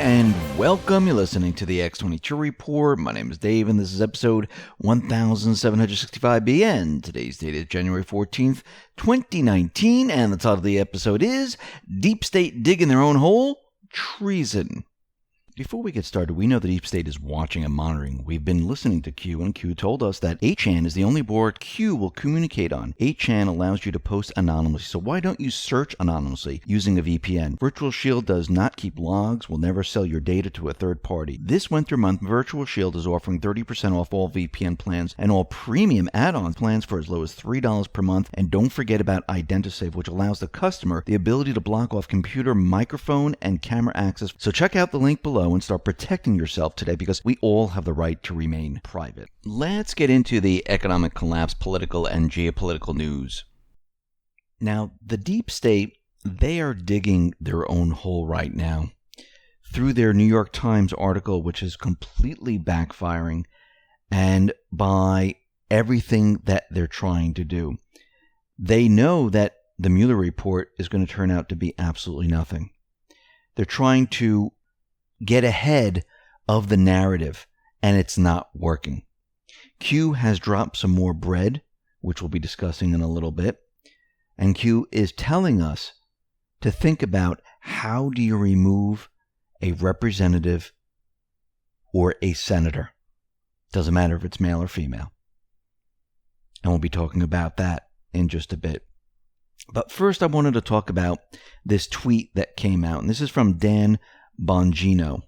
and welcome. You're listening to the X22 Report. My name is Dave, and this is episode 1765B, and today's date is January 14th, 2019, and the title of the episode is Deep State Digging Their Own Hole, Treason. Before we get started, we know the Deep State is watching and monitoring. We've been listening to Q, and Q told us that 8chan is the only board Q will communicate on. 8chan allows you to post anonymously, so why don't you search anonymously using a VPN? Virtual Shield does not keep logs, will never sell your data to a third party. This winter month, Virtual Shield is offering 30% off all VPN plans and all premium add-on plans for as low as $3 per month. And don't forget about IdentiSafe, which allows the customer the ability to block off computer, microphone, and camera access. So check out the link below and start protecting yourself today, because we all have the right to remain private. Let's get into the economic collapse, political and geopolitical news. Now, the Deep State, they are digging their own hole right now through their New York Times article, which is completely backfiring, and by everything that they're trying to do. They know that the Mueller report is going to turn out to be absolutely nothing. They're trying to get ahead of the narrative, and it's not working. Q has dropped some more bread, which we'll be discussing in a little bit, and Q is telling us to think about how do you remove a representative or a senator. Doesn't matter if it's male or female. And we'll be talking about that in just a bit. But first, I wanted to talk about this tweet that came out, and this is from Dan Bongino,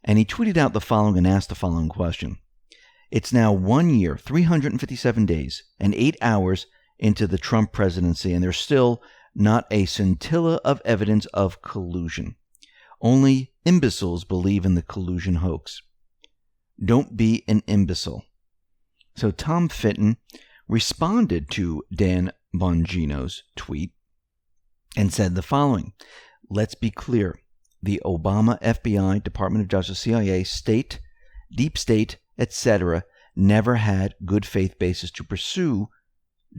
and he tweeted out the following and asked the following question. It's now 1 year, 357 days, and 8 hours into the Trump presidency, and there's still not a scintilla of evidence of collusion. Only imbeciles believe in the collusion hoax. Don't be an imbecile. So Tom Fitton responded to Dan Bongino's tweet and said the following. Let's be clear. The Obama, FBI, Department of Justice, CIA, state, deep state, etc. never had good faith basis to pursue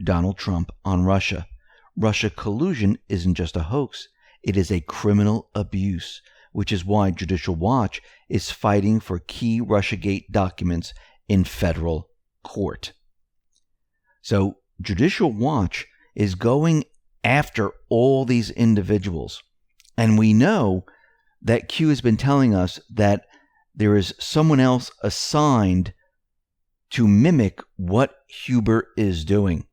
Donald Trump on Russia. Russia collusion isn't just a hoax. It is a criminal abuse, which is why Judicial Watch is fighting for key Russiagate documents in federal court. So Judicial Watch is going after all these individuals. And we know that Q has been telling us that there is someone else assigned to mimic what Huber is doing.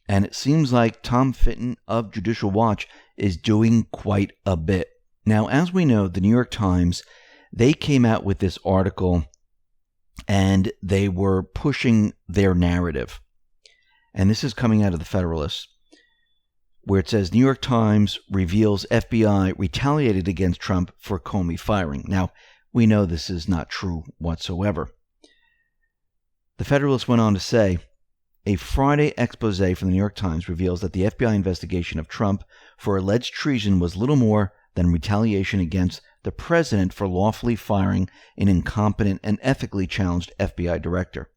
And it seems like Tom Fitton of Judicial Watch is doing quite a bit. Now, as we know, the New York Times, they came out with this article and they were pushing their narrative. And this is coming out of the Federalist, where it says, New York Times reveals FBI retaliated against Trump for Comey firing. Now, we know this is not true whatsoever. The Federalist went on to say, a Friday expose from the New York Times reveals that the FBI investigation of Trump for alleged treason was little more than retaliation against the president for lawfully firing an incompetent and ethically challenged FBI director.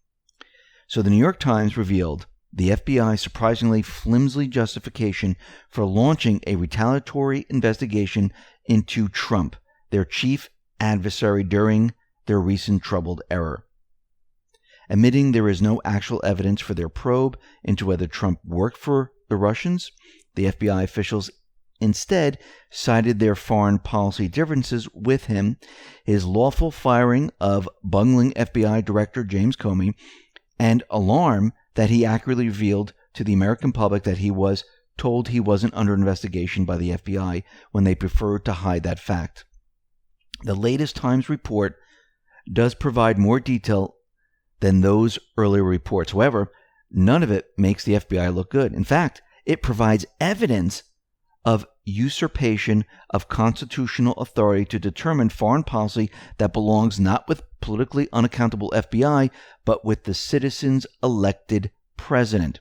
So the New York Times revealed the FBI's surprisingly flimsy justification for launching a retaliatory investigation into Trump, their chief adversary during their recent troubled era. Admitting there is no actual evidence for their probe into whether Trump worked for the Russians, the FBI officials instead cited their foreign policy differences with him, his lawful firing of bungling FBI Director James Comey, and alarm that he accurately revealed to the American public that he was told he wasn't under investigation by the FBI when they preferred to hide that fact. The latest Times report does provide more detail than those earlier reports. However, none of it makes the FBI look good. In fact, it provides evidence of usurpation of constitutional authority to determine foreign policy that belongs not with politically unaccountable FBI, but with the citizens' elected president.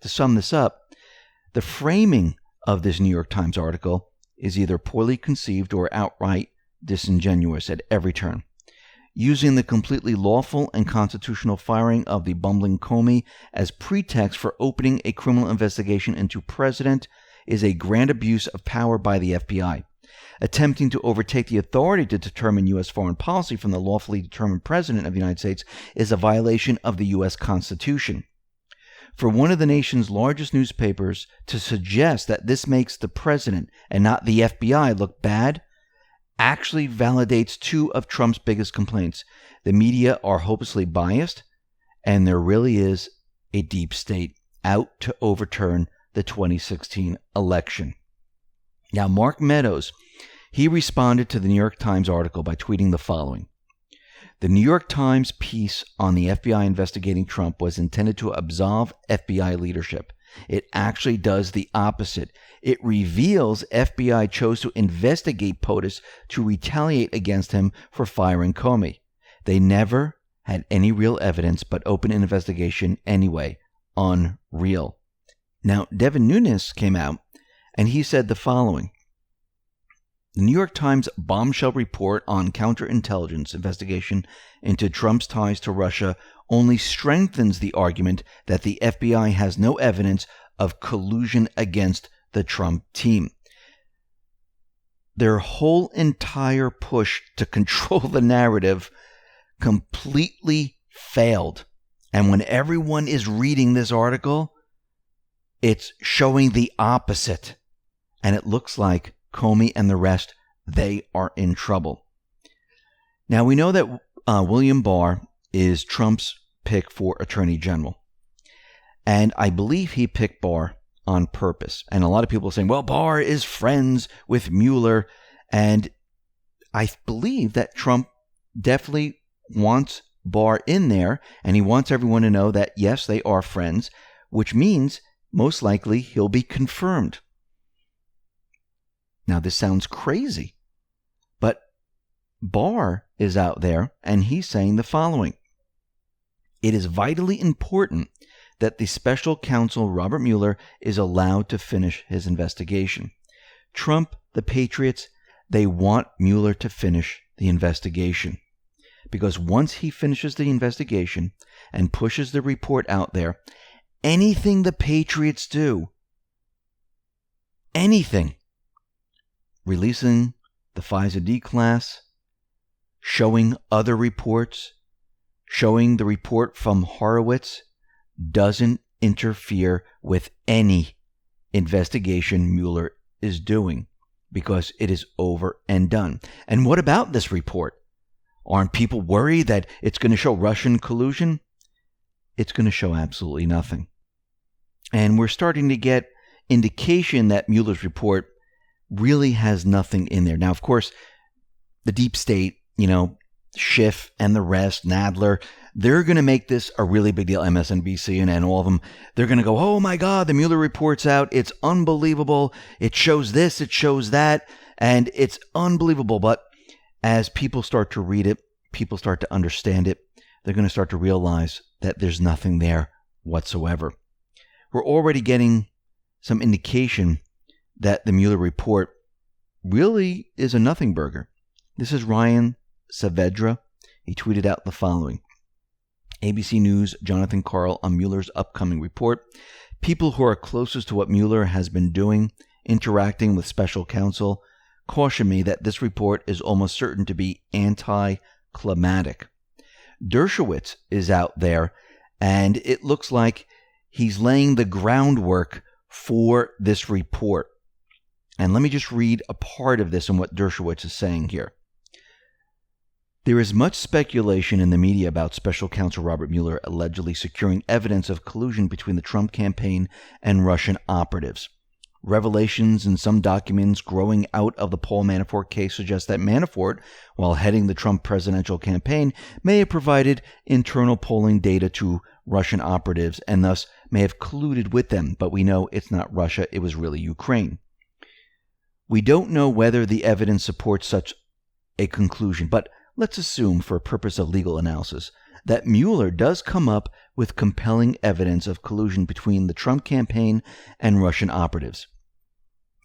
To sum this up, the framing of this New York Times article is either poorly conceived or outright disingenuous at every turn. Using the completely lawful and constitutional firing of the bumbling Comey as pretext for opening a criminal investigation into president is a grand abuse of power by the FBI. Attempting to overtake the authority to determine U.S. foreign policy from the lawfully determined President of the United States is a violation of the U.S. Constitution. For one of the nation's largest newspapers to suggest that this makes the President and not the FBI look bad actually validates two of Trump's biggest complaints. The media are hopelessly biased, and there really is a deep state out to overturn the 2016 election. Now, Mark Meadows, he responded to the New York Times article by tweeting the following. The New York Times piece on the FBI investigating Trump was intended to absolve FBI leadership. It actually does the opposite. It reveals FBI chose to investigate POTUS to retaliate against him for firing Comey. They never had any real evidence but opened an investigation anyway. Unreal. Now, Devin Nunes came out and he said the following. The New York Times bombshell report on counterintelligence investigation into Trump's ties to Russia only strengthens the argument that the FBI has no evidence of collusion against the Trump team. Their whole entire push to control the narrative completely failed. And when everyone is reading this article, it's showing the opposite. And it looks like Comey and the rest, they are in trouble. Now, we know that William Barr is Trump's pick for Attorney General. And I believe he picked Barr on purpose. And a lot of people are saying, well, Barr is friends with Mueller. And I believe that Trump definitely wants Barr in there. And he wants everyone to know that, yes, they are friends, which means most likely he'll be confirmed. Now, this sounds crazy, but Barr is out there and he's saying the following. It is vitally important that the special counsel Robert Mueller is allowed to finish his investigation. Trump, the Patriots, they want Mueller to finish the investigation. Because once he finishes the investigation and pushes the report out there, anything the Patriots do, anything, releasing the FISA D class, showing other reports, showing the report from Horowitz, doesn't interfere with any investigation Mueller is doing because it is over and done. And what about this report? Aren't people worried that it's going to show Russian collusion? It's going to show absolutely nothing. And we're starting to get indication that Mueller's report really has nothing in there. Now, of course, the deep state, Schiff and the rest, Nadler, they're going to make this a really big deal. MSNBC and all of them, they're going to go, oh my God, the Mueller report's out. It's unbelievable. It shows this, it shows that, and it's unbelievable. But as people start to read it, people start to understand it, they're going to start to realize that there's nothing there whatsoever. We're already getting some indication that the Mueller report really is a nothing burger. This is Ryan Saavedra. He tweeted out the following. ABC News, Jonathan Karl on Mueller's upcoming report. People who are closest to what Mueller has been doing, interacting with special counsel, caution me that this report is almost certain to be anticlimactic. Dershowitz is out there, and it looks like he's laying the groundwork for this report. And let me just read a part of this and what Dershowitz is saying here. There is much speculation in the media about special counsel Robert Mueller allegedly securing evidence of collusion between the Trump campaign and Russian operatives. Revelations in some documents growing out of the Paul Manafort case suggest that Manafort, while heading the Trump presidential campaign, may have provided internal polling data to Russian operatives and thus may have colluded with them. But we know it's not Russia, it was really Ukraine. We don't know whether the evidence supports such a conclusion, but let's assume, for a purpose of legal analysis, that Mueller does come up with compelling evidence of collusion between the Trump campaign and Russian operatives.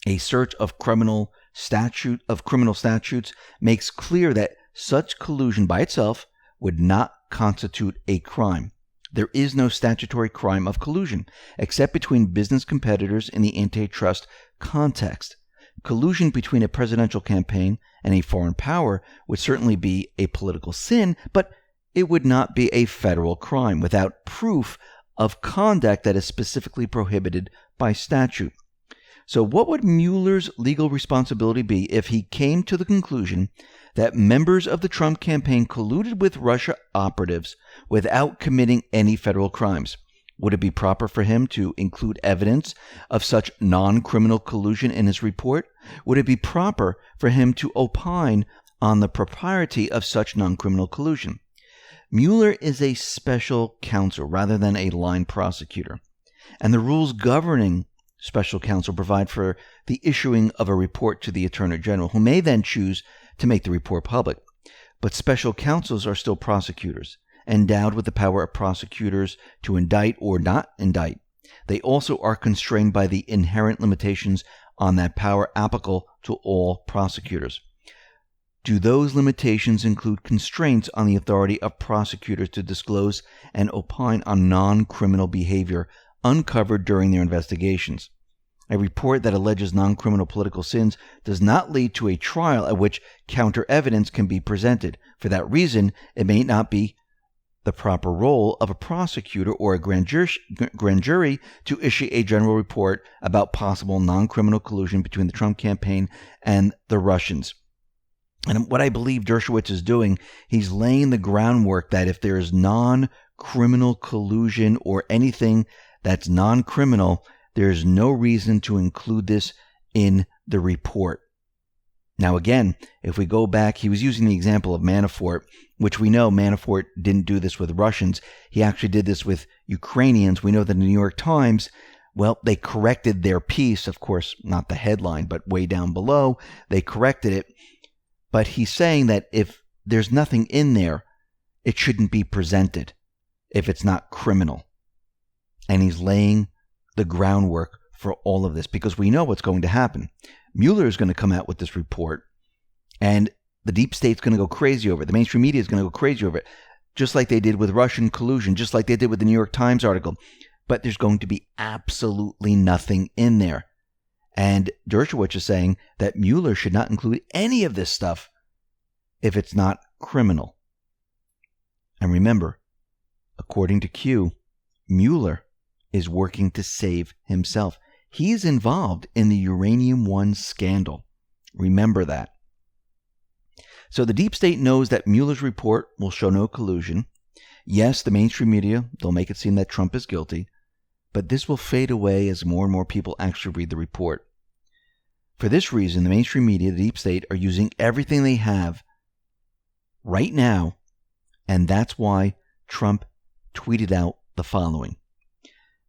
A search of criminal statutes makes clear that such collusion by itself would not constitute a crime. There is no statutory crime of collusion, except between business competitors in the antitrust context. collusion between a presidential campaign and a foreign power would certainly be a political sin, but it would not be a federal crime without proof of conduct that is specifically prohibited by statute. So what would Mueller's legal responsibility be if he came to the conclusion that members of the Trump campaign colluded with Russia operatives without committing any federal crimes? Would it be proper for him to include evidence of such non-criminal collusion in his report? Would it be proper for him to opine on the propriety of such non-criminal collusion? Mueller is a special counsel rather than a line prosecutor, and the rules governing special counsel provide for the issuing of a report to the Attorney General, who may then choose to make the report public. But special counsels are still prosecutors, endowed with the power of prosecutors to indict or not indict. They also are constrained by the inherent limitations on that power applicable to all prosecutors. Do those limitations include constraints on the authority of prosecutors to disclose and opine on non-criminal behavior uncovered during their investigations? A report that alleges non-criminal political sins does not lead to a trial at which counter evidence can be presented. For that reason, it may not be the proper role of a prosecutor or a grand jury to issue a general report about possible non-criminal collusion between the Trump campaign and the Russians. And what I believe Dershowitz is doing, he's laying the groundwork that if there is non-criminal collusion or anything that's non-criminal, there's no reason to include this in the report. Now again, if we go back, he was using the example of Manafort, which we know Manafort didn't do this with Russians. He actually did this with Ukrainians. We know that in the New York Times, well, they corrected their piece, of course, not the headline, but way down below, they corrected it. But he's saying that if there's nothing in there, it shouldn't be presented if it's not criminal. And he's laying the groundwork for all of this because we know what's going to happen. Mueller is going to come out with this report, and the deep state's going to go crazy over it. The mainstream media is going to go crazy over it, just like they did with Russian collusion, just like they did with the New York Times article. But there's going to be absolutely nothing in there. And Dershowitz is saying that Mueller should not include any of this stuff if it's not criminal. And remember, according to Q, Mueller is working to save himself. He's involved in the Uranium One scandal. Remember that. So the deep state knows that Mueller's report will show no collusion. Yes, the mainstream media, they'll make it seem that Trump is guilty, but this will fade away as more and more people actually read the report. For this reason, the mainstream media, the deep state, are using everything they have right now, and that's why Trump tweeted out the following.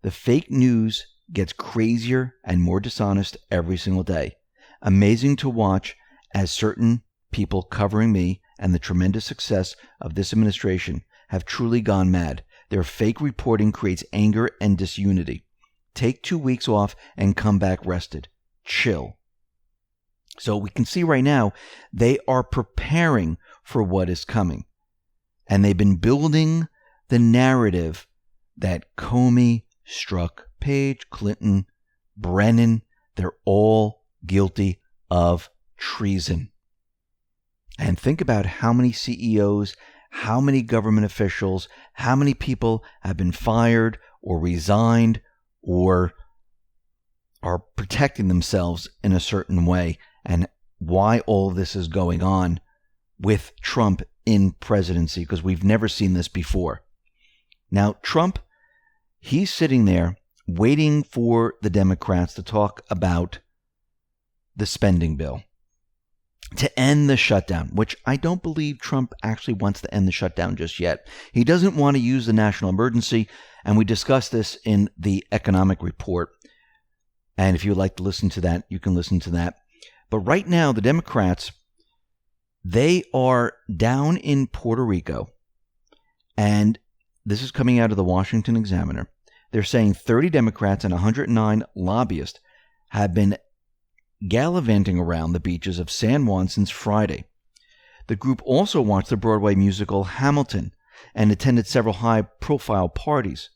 The fake news gets crazier and more dishonest every single day. Amazing to watch as certain people covering me and the tremendous success of this administration have truly gone mad. Their fake reporting creates anger and disunity. Take 2 weeks off and come back rested. Chill. So we can see right now they are preparing for what is coming. And they've been building the narrative that Comey struck Page, Clinton, Brennan. They're all guilty of treason. And think about how many CEOs, how many government officials, how many people have been fired or resigned or are protecting themselves in a certain way, and why all of this is going on with Trump in presidency, because we've never seen this before. Now, Trump, he's sitting there waiting for the Democrats to talk about the spending bill to end the shutdown, which I don't believe Trump actually wants to end the shutdown just yet. He doesn't want to use the national emergency, and we discussed this in the economic report. And if you would like to listen to that, you can listen to that. But right now, the Democrats, they are down in Puerto Rico, and this is coming out of the Washington Examiner. They're saying 30 Democrats and 109 lobbyists have been gallivanting around the beaches of San Juan since Friday. The group also watched the Broadway musical Hamilton and attended several high-profile parties.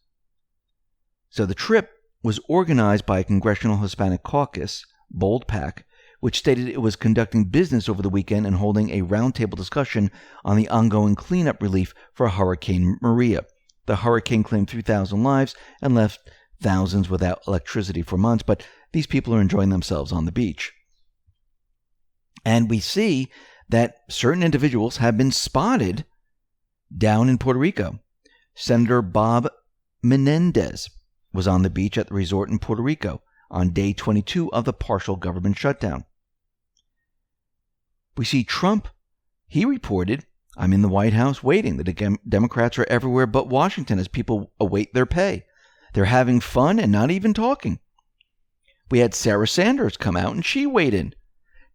So the trip was organized by a Congressional Hispanic Caucus, Bold PAC, which stated it was conducting business over the weekend and holding a roundtable discussion on the ongoing cleanup relief for Hurricane Maria. The hurricane claimed 3,000 lives and left thousands without electricity for months, but these people are enjoying themselves on the beach. And we see that certain individuals have been spotted down in Puerto Rico. Senator Bob Menendez was on the beach at the resort in Puerto Rico on day 22 of the partial government shutdown. We see Trump. He reported, "I'm in the White House waiting. The Democrats are everywhere but Washington as people await their pay. They're having fun and not even talking." We had Sarah Sanders come out and she weighed in.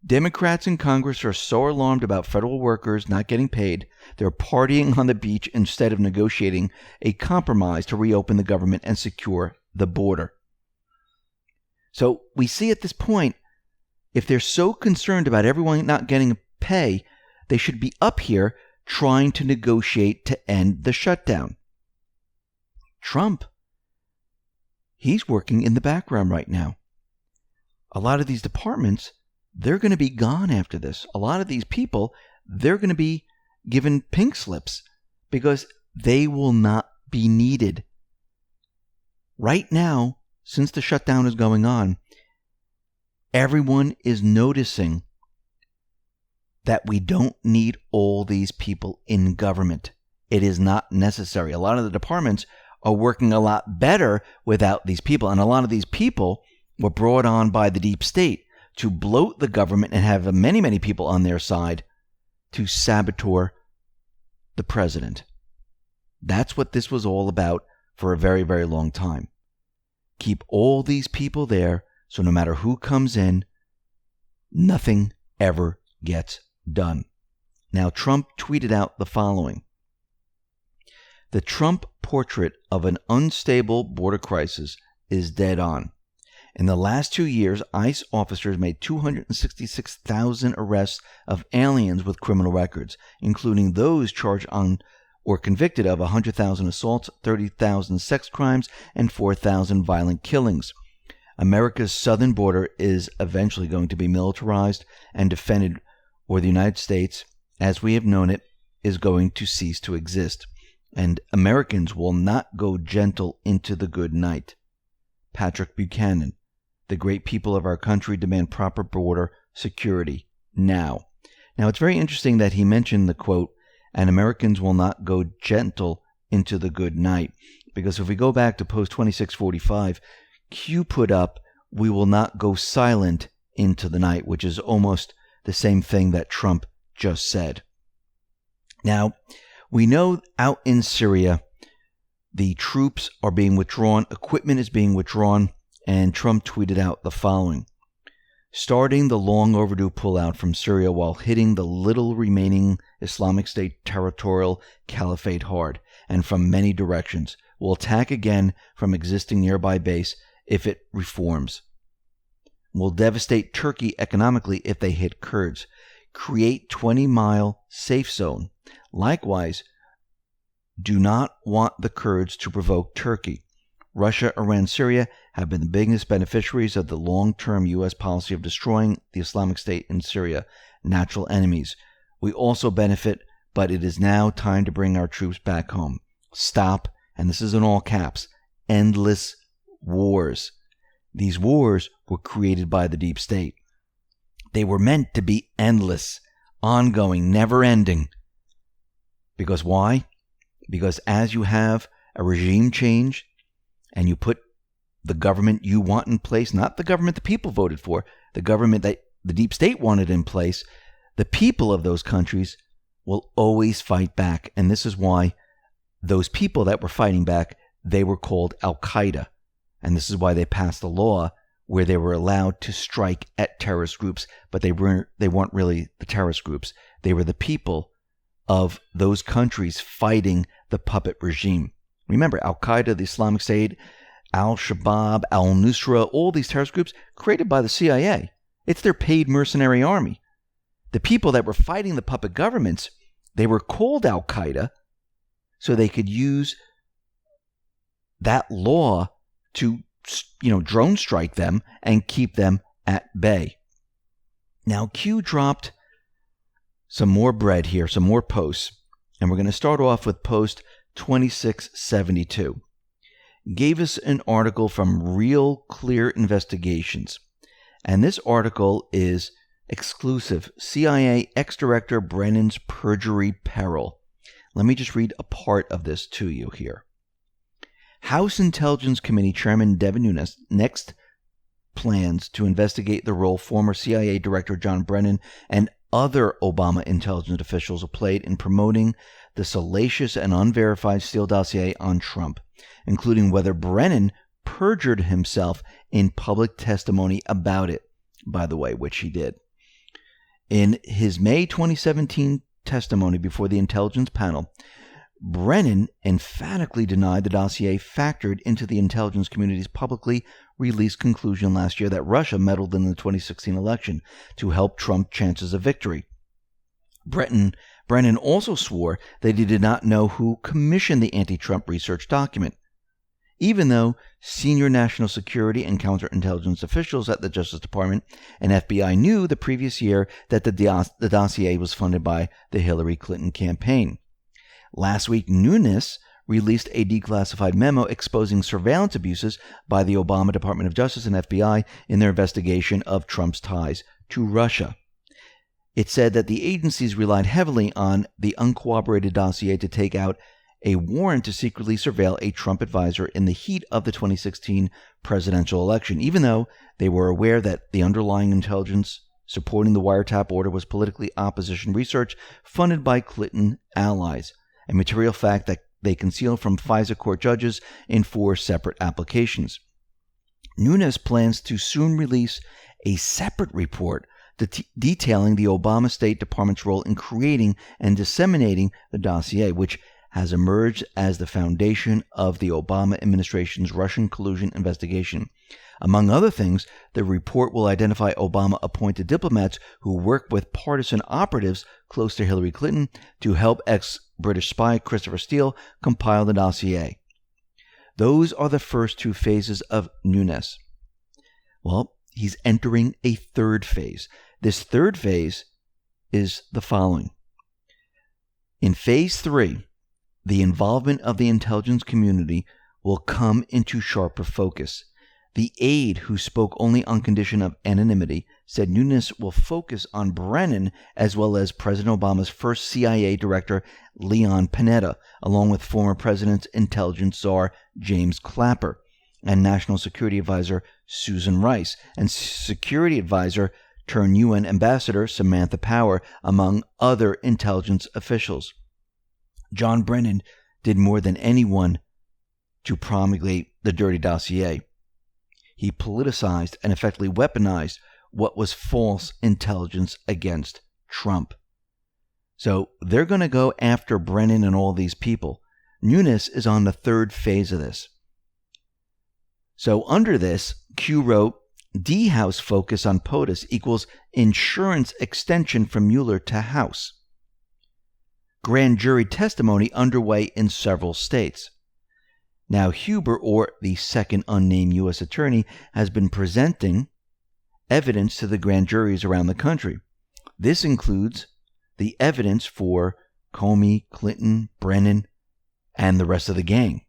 "Democrats in Congress are so alarmed about federal workers not getting paid, they're partying on the beach instead of negotiating a compromise to reopen the government and secure the border." So we see at this point, if they're so concerned about everyone not getting pay, they should be up here trying to negotiate to end the shutdown. Trump, he's working in the background right now. A lot of these departments, they're going to be gone after this. A lot of these people, they're going to be given pink slips because they will not be needed. Right now, since the shutdown is going on, everyone is noticing that we don't need all these people in government. It is not necessary. A lot of the departments are working a lot better without these people. And a lot of these people were brought on by the deep state to bloat the government and have many, many people on their side to saboteur the president. That's what this was all about for a very, very long time. Keep all these people there so no matter who comes in, nothing ever gets done. Now, Trump tweeted out the following. "The Trump portrait of an unstable border crisis is dead on. In the last 2 years, ICE officers made 266,000 arrests of aliens with criminal records, including those charged on or convicted of 100,000 assaults, 30,000 sex crimes, and 4,000 violent killings. America's southern border is eventually going to be militarized and defended, or the United States, as we have known it, is going to cease to exist. And Americans will not go gentle into the good night. Patrick Buchanan. The great people of our country demand proper border security now." Now, it's very interesting that he mentioned the quote, "and Americans will not go gentle into the good night," because if we go back to post 2645, Q put up, "we will not go silent into the night," which is almost the same thing that Trump just said. Now, we know out in Syria, the troops are being withdrawn, equipment is being withdrawn, and Trump tweeted out the following. "Starting the long overdue pullout from Syria while hitting the little remaining Islamic State territorial caliphate hard, and from many directions. Will attack again from existing nearby base if it reforms. Will devastate Turkey economically if they hit Kurds. Create 20-mile safe zone. Likewise, do not want the Kurds to provoke Turkey. Russia, Iran, Syria have been the biggest beneficiaries of the long-term U.S. policy of destroying the Islamic State in Syria, natural enemies. We also benefit, but it is now time to bring our troops back home. Stop," and this is in all caps, "endless wars." These wars were created by the deep state. They were meant to be endless, ongoing, never-ending. Because why? Because as you have a regime change and you put the government you want in place, not the government the people voted for, the government that the deep state wanted in place, the people of those countries will always fight back. And this is why those people that were fighting back, they were called Al-Qaeda. And this is why they passed a law where they were allowed to strike at terrorist groups, but they weren't really the terrorist groups. They were the people of those countries fighting the puppet regime. Remember, Al-Qaeda, the Islamic State, Al-Shabaab, Al-Nusra, all these terrorist groups created by the CIA. It's their paid mercenary army. The people that were fighting the puppet governments, they were called Al-Qaeda so they could use that law to, drone strike them and keep them at bay. Now, Q dropped some more bread here, some more posts, and we're going to start off with post 2672. Gave us an article from Real Clear Investigations, and this article is exclusive. CIA ex-director Brennan's perjury peril. Let me just read a part of this to you here. House Intelligence Committee Chairman Devin Nunes next plans to investigate the role former CIA Director John Brennan and other Obama intelligence officials played in promoting the salacious and unverified Steele dossier on Trump, including whether Brennan perjured himself in public testimony about it, by the way, which he did. In his May 2017 testimony before the intelligence panel, Brennan emphatically denied the dossier factored into the intelligence community's publicly released conclusion last year that Russia meddled in the 2016 election to help Trump's chances of victory. Brennan also swore that he did not know who commissioned the anti-Trump research document, even though senior national security and counterintelligence officials at the Justice Department and FBI knew the previous year that the dossier was funded by the Hillary Clinton campaign. Last week, Nunes released a declassified memo exposing surveillance abuses by the Obama Department of Justice and FBI in their investigation of Trump's ties to Russia. It said that the agencies relied heavily on the uncorroborated dossier to take out a warrant to secretly surveil a Trump advisor in the heat of the 2016 presidential election, even though they were aware that the underlying intelligence supporting the wiretap order was politically opposition research funded by Clinton allies, a material fact that they concealed from FISA court judges in 4 separate applications. Nunes plans to soon release a separate report detailing the Obama State Department's role in creating and disseminating the dossier, which has emerged as the foundation of the Obama administration's Russian collusion investigation. Among other things, the report will identify Obama-appointed diplomats who worked with partisan operatives close to Hillary Clinton to help ex-British spy Christopher Steele compile the dossier. Those are the first 2 phases of Nunes. Well, he's entering a third phase. This third phase is the following. In phase 3, the involvement of the intelligence community will come into sharper focus. The aide, who spoke only on condition of anonymity, said Nunes will focus on Brennan as well as President Obama's first CIA director, Leon Panetta, along with former President's intelligence czar, James Clapper, and National Security Advisor Susan Rice, and Security Advisor turned UN Ambassador Samantha Power, among other intelligence officials. John Brennan did more than anyone to promulgate the dirty dossier. He politicized and effectively weaponized what was false intelligence against Trump. So they're going to go after Brennan and all these people. Nunes is on the third phase of this. So under this, Q wrote, D-House focus on POTUS equals insurance extension from Mueller to House. Grand jury testimony underway in several states. Now, Huber, or the second unnamed U.S. attorney, has been presenting evidence to the grand juries around the country. This includes the evidence for Comey, Clinton, Brennan, and the rest of the gang.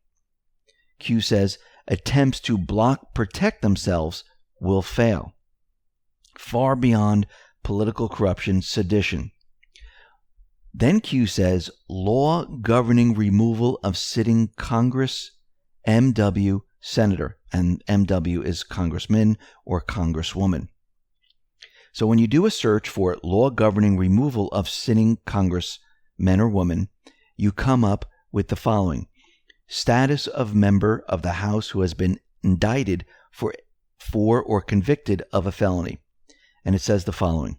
Q says attempts to protect themselves will fail. Far beyond political corruption, sedition. Then Q says law governing removal of sitting Congress, MW, Senator, and MW is Congressman or Congresswoman. So when you do a search for law governing removal of sitting Congressmen or women, you come up with the following. Status of member of the House who has been indicted for or convicted of a felony. And it says the following.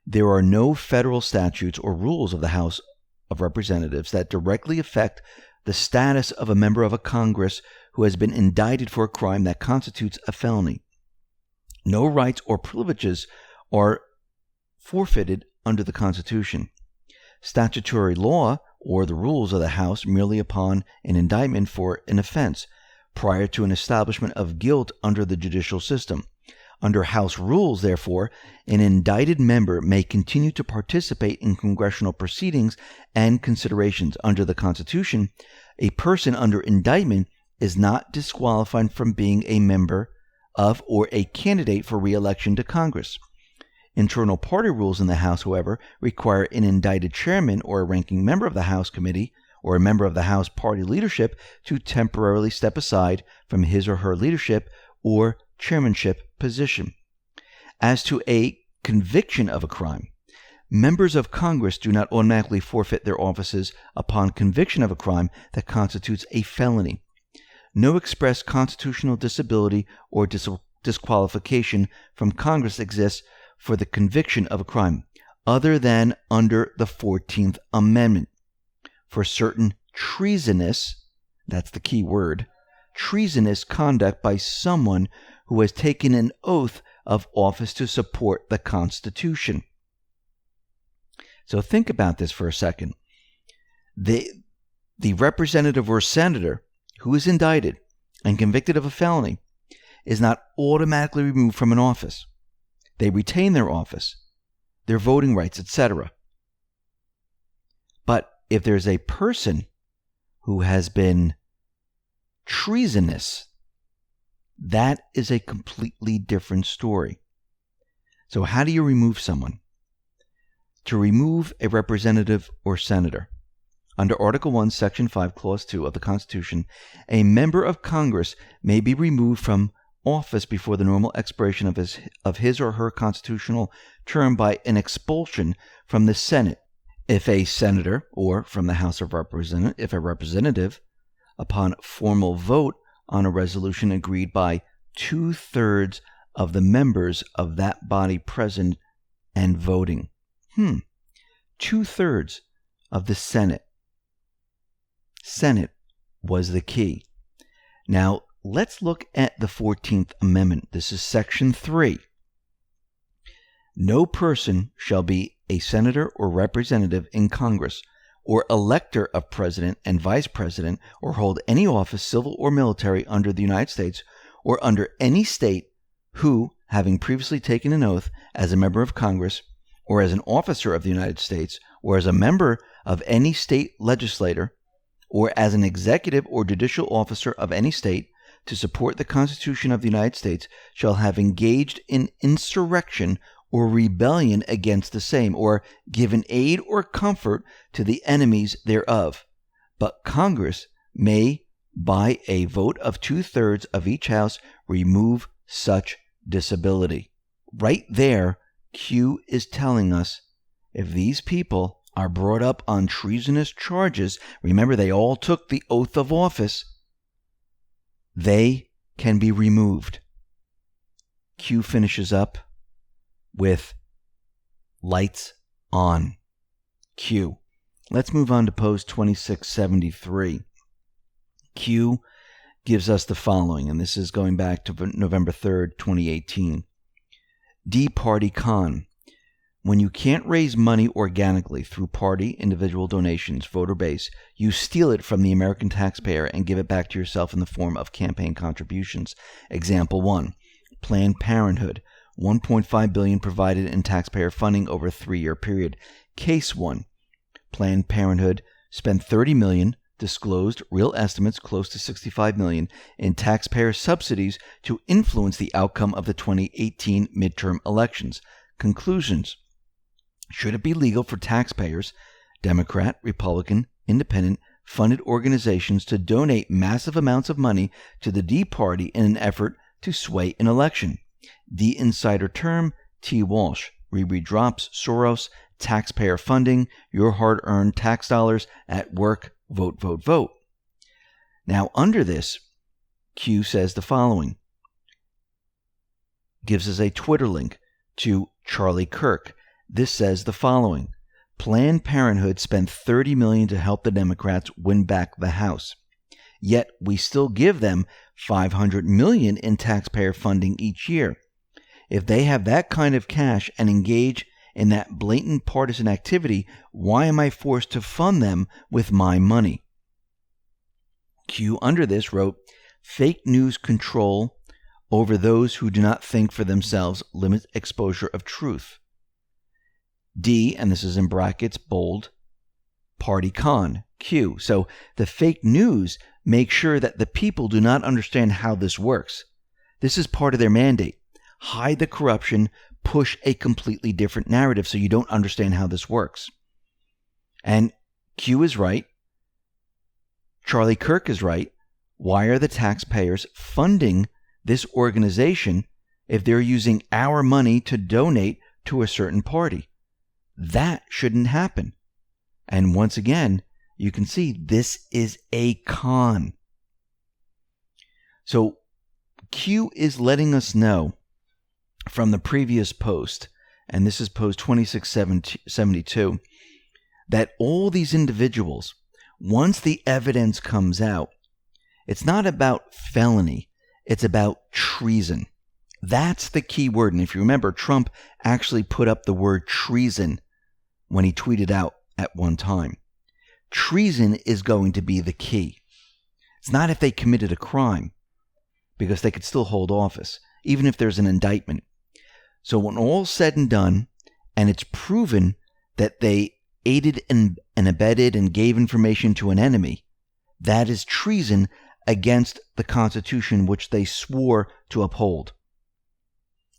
There are no federal statutes or rules of the House of Representatives that directly affect the status of a member of a Congress who has been indicted for a crime that constitutes a felony. No rights or privileges are forfeited under the Constitution. Statutory law or the rules of the House merely upon an indictment for an offense prior to an establishment of guilt under the judicial system. Under House rules, therefore, an indicted member may continue to participate in congressional proceedings and considerations. Under the Constitution, a person under indictment is not disqualified from being a member of or a candidate for re-election to Congress. Internal party rules in the House, however, require an indicted chairman or a ranking member of the House committee or a member of the House party leadership to temporarily step aside from his or her leadership or chairmanship position. As to a conviction of a crime, members of Congress do not automatically forfeit their offices upon conviction of a crime that constitutes a felony. No express constitutional disability or disqualification from Congress exists for the conviction of a crime, other than under the 14th Amendment. For certain treasonous, that's the key word, treasonous conduct by someone who has taken an oath of office to support the Constitution. So think about this for a second. The representative or senator who is indicted and convicted of a felony is not automatically removed from an office. They retain their office, their voting rights, etc. But if there's a person who has been treasonous, that is a completely different story. So how do you remove someone? To remove a representative or senator, under Article 1, Section 5, Clause 2 of the Constitution, a member of Congress may be removed from office before the normal expiration of his or her constitutional term by an expulsion from the Senate. If a senator, or from the House of Representatives, if a representative, upon formal vote on a resolution agreed by 2/3 of the members of that body present and voting. 2/3 of the Senate. Senate was the key. Now, let's look at the 14th Amendment. This is Section 3. No person shall be a senator or representative in Congress, or elector of president and vice president, or hold any office, civil or military, under the United States or under any state, who, having previously taken an oath as a member of Congress, or as an officer of the United States, or as a member of any state legislature, or as an executive or judicial officer of any state, to support the Constitution of the United States, shall have engaged in insurrection or rebellion against the same, or given aid or comfort to the enemies thereof. But Congress may, by a vote of 2/3 of each house, remove such disability. Right there, Q is telling us if these people are brought up on treasonous charges, remember they all took the oath of office, they can be removed. Q finishes up with lights on. Q. Let's move on to post 2673. Q gives us the following, and this is going back to November 3rd, 2018. D Party Con. When you can't raise money organically through party, individual donations, voter base, you steal it from the American taxpayer and give it back to yourself in the form of campaign contributions. Example 1. Planned Parenthood. $1.5 billion provided in taxpayer funding over a 3-year period. Case 1. Planned Parenthood spent $30 million, disclosed real estimates close to $65 million in taxpayer subsidies to influence the outcome of the 2018 midterm elections. Conclusions. Should it be legal for taxpayers, Democrat, Republican, Independent, funded organizations to donate massive amounts of money to the D Party in an effort to sway an election? D Insider term, T Walsh. Reread drops, Soros, taxpayer funding, your hard-earned tax dollars at work, vote, vote, vote. Now, under this, Q says the following. Gives us a Twitter link to Charlie Kirk. This says the following. Planned Parenthood spent $30 million to help the Democrats win back the House. Yet we still give them $500 million in taxpayer funding each year. If they have that kind of cash and engage in that blatant partisan activity, why am I forced to fund them with my money? Q under this wrote, fake news control over those who do not think for themselves limit exposure of truth. D, and this is in brackets, bold, party con, Q. So the fake news makes sure that the people do not understand how this works. This is part of their mandate. Hide the corruption, push a completely different narrative so you don't understand how this works. And Q is right. Charlie Kirk is right. Why are the taxpayers funding this organization if they're using our money to donate to a certain party? That shouldn't happen. And once again, you can see this is a con. So Q is letting us know from the previous post, and this is post 2672, that all these individuals, once the evidence comes out, it's not about felony, it's about treason. That's the key word. And if you remember, Trump actually put up the word treason when he tweeted out at one time. Treason is going to be the key. It's not if they committed a crime, because they could still hold office, even if there's an indictment. So when all's said and done, and it's proven that they aided and abetted and gave information to an enemy, that is treason against the Constitution which they swore to uphold.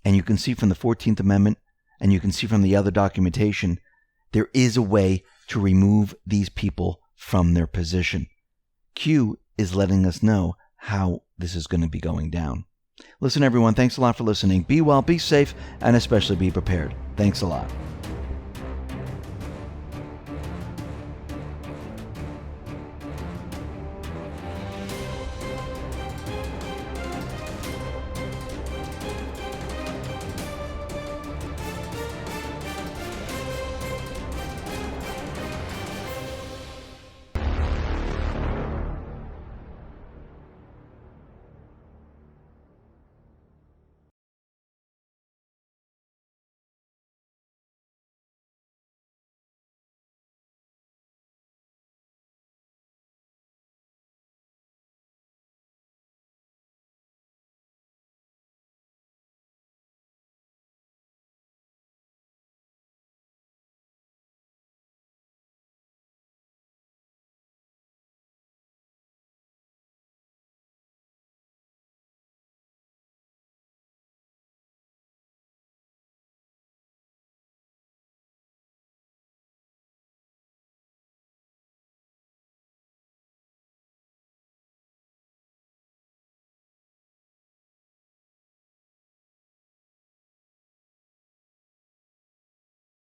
And you can see from the 14th Amendment, and you can see from the other documentation, there is a way to remove these people from their position. Q is letting us know how this is going to be going down. Listen, everyone, thanks a lot for listening. Be well, be safe, and especially be prepared. Thanks a lot.